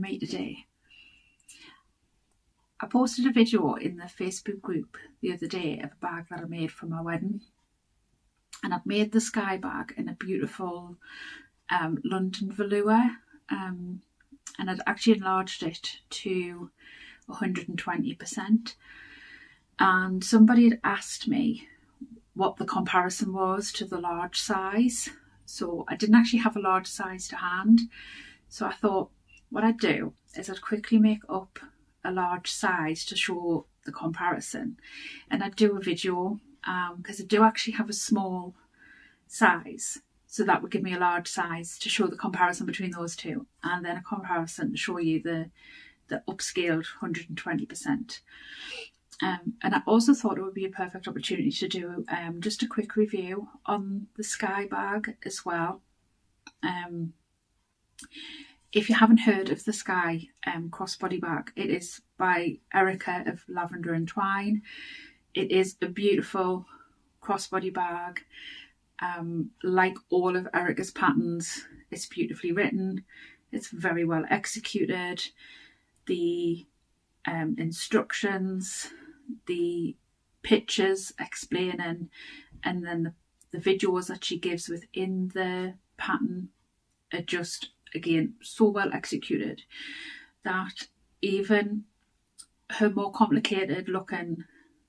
me today. I posted a video in the Facebook group the other day of a bag that I made for my wedding, and I've made the Skye bag in a beautiful London velour, and I'd actually enlarged it to 120%, and somebody had asked me what the comparison was to the large size. So I didn't actually have a large size to hand, so I thought what I'd do is I'd quickly make up a large size to show the comparison, and I'd do a video because I do actually have a small size, so that would give me a large size to show the comparison between those two, and then a comparison to show you the upscaled 120%. And I also thought it would be a perfect opportunity to do just a quick review on the Skye bag as well. If you haven't heard of the Skye Crossbody bag, it is by Erica of Lavender Twine. It is a beautiful crossbody bag. Like all of Erica's patterns, it's beautifully written. It's very well executed. The instructions, the pictures explaining, and then the videos that she gives within the pattern are just, again, so well executed that even her more complicated looking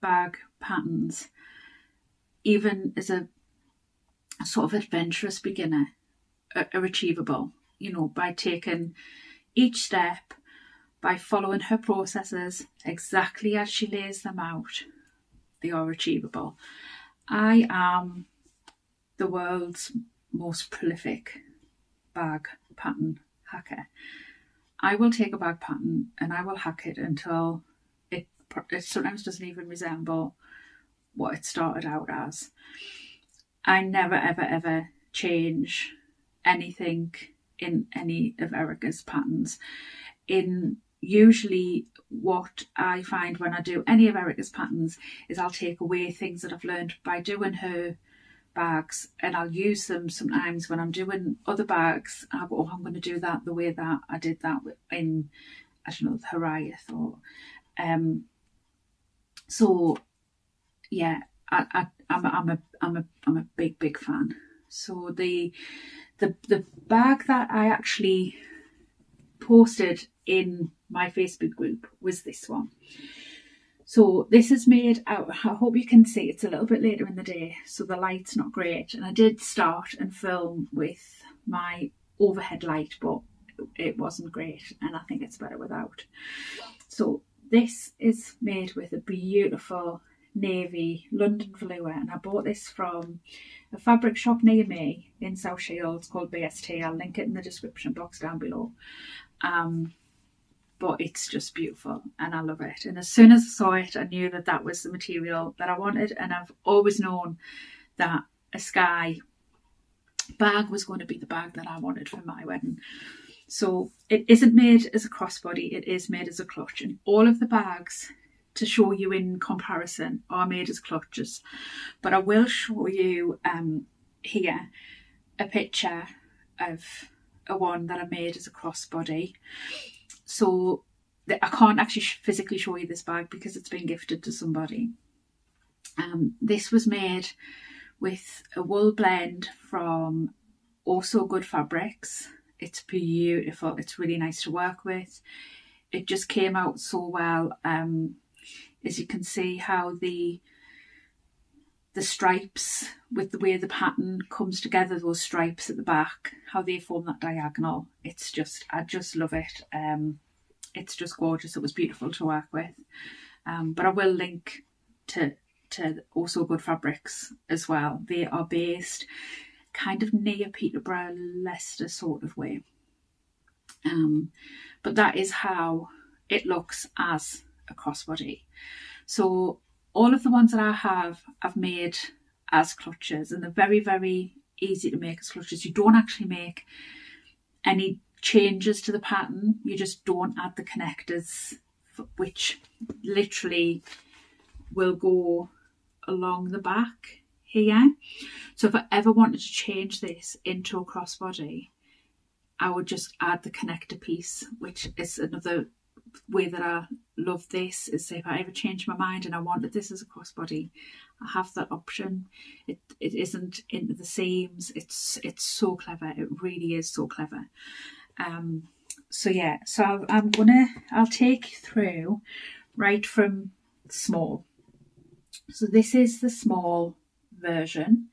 bag patterns, even as a sort of adventurous beginner, are achievable, you know, by taking each step, by following her processes exactly as she lays them out. They are achievable. I am the world's most prolific bag pattern hacker. I will take a bag pattern and I will hack it until it sometimes doesn't even resemble what it started out as. I never ever change anything in any of Erica's patterns. In usually what I find when I do any of Erica's patterns is I'll take away things that I've learned by doing her bags, and I'll use them sometimes when I'm doing other bags. I go, oh, I'm going to do that the way that I did that in, I don't know, the Harriet or so yeah, I'm a big fan. So the bag that I actually posted in my Facebook group was this one. So this is made out, I hope you can see, it's a little bit later in the day, so the light's not great. And I did start and film with my overhead light, but it wasn't great, and I think it's better without. So this is made with a beautiful navy London velour, and I bought this from a fabric shop near me in South Shields called BST. I'll link it in the description box down below. But it's just beautiful and I love it. And as soon as I saw it, I knew that that was the material that I wanted, and I've always known that a Skye bag was going to be the bag that I wanted for my wedding. So it isn't made as a crossbody, it is made as a clutch, and all of the bags to show you in comparison are made as clutches. But I will show you here a picture of a one that I made as a crossbody. So I can't actually physically show you this bag because it's been gifted to somebody. This was made with a wool blend from Also Good Fabrics. It's beautiful. It's really nice to work with. It just came out so well. As you can see how the stripes, with the way the pattern comes together, those stripes at the back, how they form that diagonal. It's just, I just love it. It's just gorgeous. It was beautiful to work with. But I will link to Also Good Fabrics as well. They are based kind of near Peterborough, Leicester sort of way. But that is how it looks as a crossbody. So all of the ones that I have, I've made as clutches, and they're very, very easy to make as clutches. You don't actually make any changes to the pattern. You just don't add the connectors, which literally will go along the back here. So if I ever wanted to change this into a crossbody, I would just add the connector piece, which is another way that I love this, is say if I ever change my mind and I wanted this as a crossbody, I have that option. It isn't into the seams. It's so clever. It really is so clever. So yeah, so I'll take you through right from small. So this is the small version.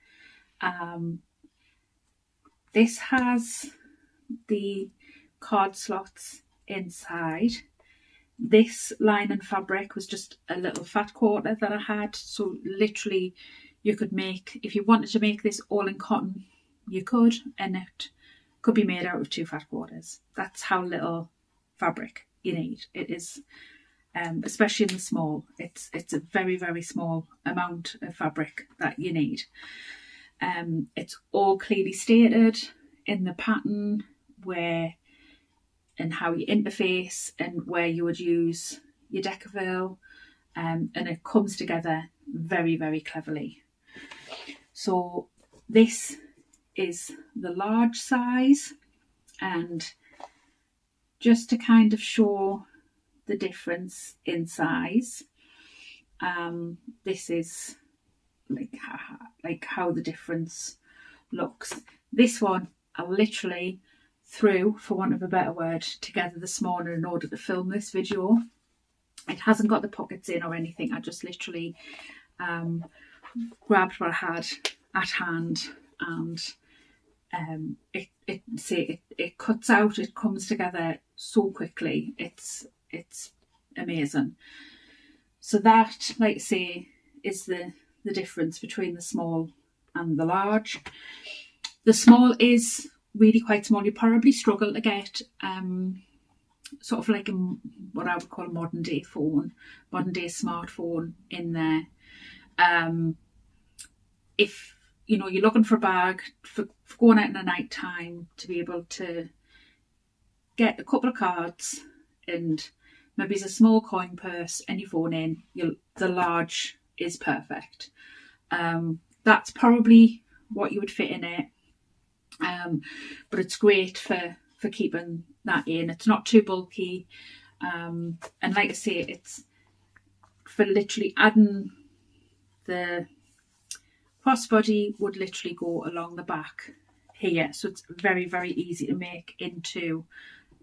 This has the card slots inside. This lining fabric was just a little fat quarter that I had. So literally you could make, if you wanted to make this all in cotton, you could, and it could be made out of 2 fat quarters. That's how little fabric you need. It is, especially in the small, it's a very, very small amount of fabric that you need. It's all clearly stated in the pattern where and how you interface and where you would use your decaville, and it comes together very, very cleverly. So this is the large size, and just to kind of show the difference in size, this is like how the difference looks. This one I literally threw, for want of a better word, together this morning in order to film this video. It hasn't got the pockets in or anything. I just literally grabbed what I had at hand, and it cuts out. It comes together so quickly. It's amazing. So that, like I say, is the difference between the small and the large. The small is really quite small. You probably struggle to get sort of like what I would call a modern day smartphone in there. If you know you're looking for a bag for going out in the night time, to be able to get a couple of cards and maybe it's a small coin purse and your phone in, the large is perfect. That's probably what you would fit in it. But it's great for keeping that in. It's not too bulky. And like I say, it's for literally adding the crossbody would literally go along the back here. So it's very, very easy to make into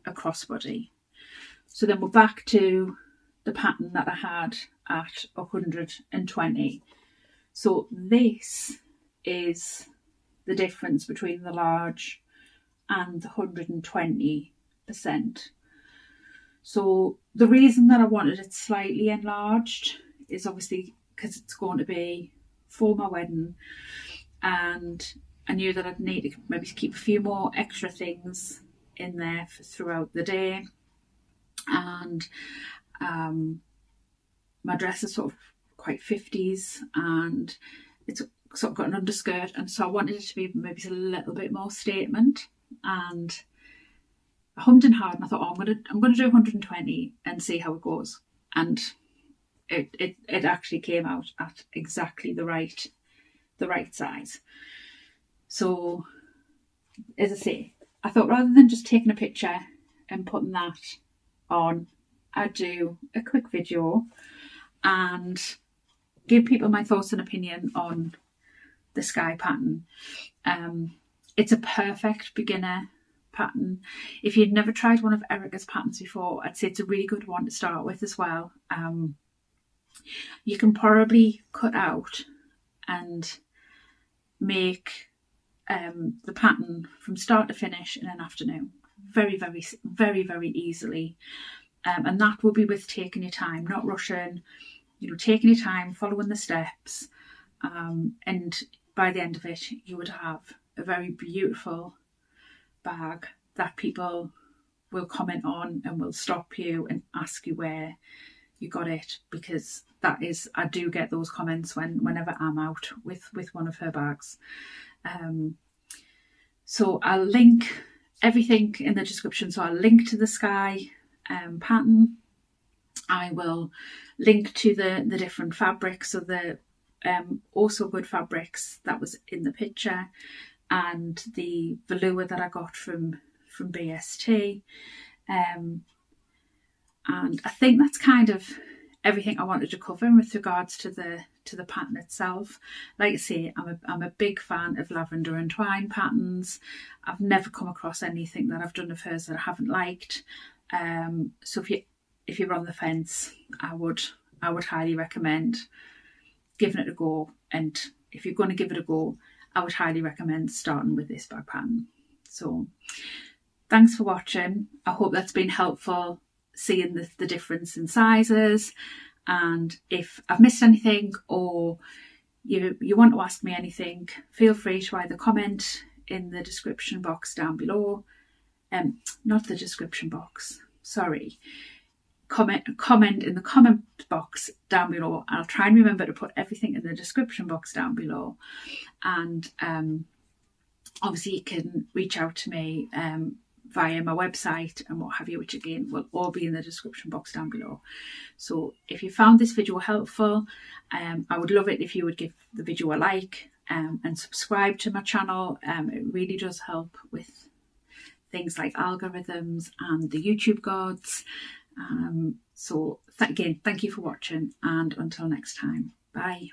a crossbody. So then we're back to the pattern that I had at 120. So this is the difference between the large and the 120%. So the reason that I wanted it slightly enlarged is obviously because it's going to be for my wedding, and I knew that I'd need to maybe keep a few more extra things in there throughout the day. And my dress is sort of quite 50s, and it's sort of got an underskirt, and so I wanted it to be maybe a little bit more statement. And I hummed and hawed, and I thought, I'm gonna do 120 and see how it goes. And it actually came out at exactly the right size. So as I say, I thought rather than just taking a picture and putting that on, I'd do a quick video and give people my thoughts and opinion on the Skye pattern. It's a perfect beginner pattern. If you'd never tried one of Erica's patterns before, I'd say it's a really good one to start with as well. You can probably cut out and make the pattern from start to finish in an afternoon very, very, very, very easily. And that will be with taking your time, not rushing, taking your time, following the steps. And by the end of it, you would have a very beautiful bag that people will comment on and will stop you and ask you where you got it, because I do get those comments whenever I'm out with one of her bags. So I'll link everything in the description. So I'll link to the Skye pattern. I will link to the different fabrics, so the also good fabrics that was in the picture, and the velour that I got from from BST. And I think that's kind of everything I wanted to cover with regards to the pattern itself. Like I say, I'm a big fan of Lavender and Twine patterns. I've never come across anything that I've done of hers that I haven't liked. So if you're on the fence, I would highly recommend giving it a go. And if you're going to give it a go, I would highly recommend starting with this bag pattern. So thanks for watching. I hope that's been helpful, seeing the difference in sizes. And if I've missed anything, or you want to ask me anything, feel free to either comment in the description box down below. Not the description box, sorry. Comment in the comment box down below. I'll try and remember to put everything in the description box down below. And obviously you can reach out to me via my website and what have you, which again will all be in the description box down below. So if you found this video helpful, I would love it if you would give the video a like and subscribe to my channel. It really does help with things like algorithms and the YouTube gods. So again, thank you for watching, and until next time, bye.